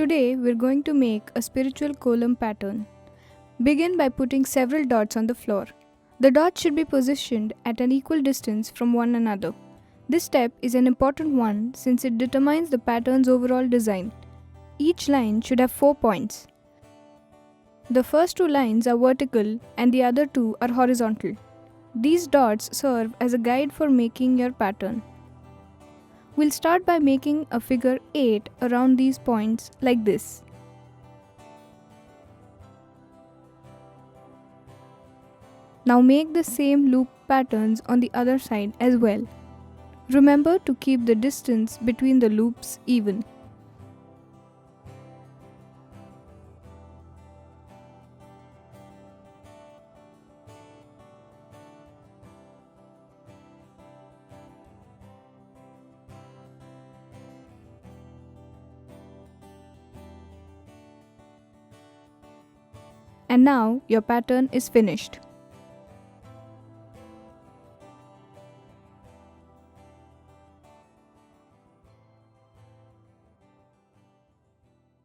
Today we're going to make a spiritual kolam pattern. Begin by putting several dots on the floor. The dots should be positioned at an equal distance from one another. This step is an important one since it determines the pattern's overall design. Each line should have 4 points. The first 2 lines are vertical and the other 2 are horizontal. These dots serve as a guide for making your pattern. We'll start by making a figure 8 around these points like this. Now make the same loop patterns on the other side as well. Remember to keep the distance between the loops even. And now your pattern is finished.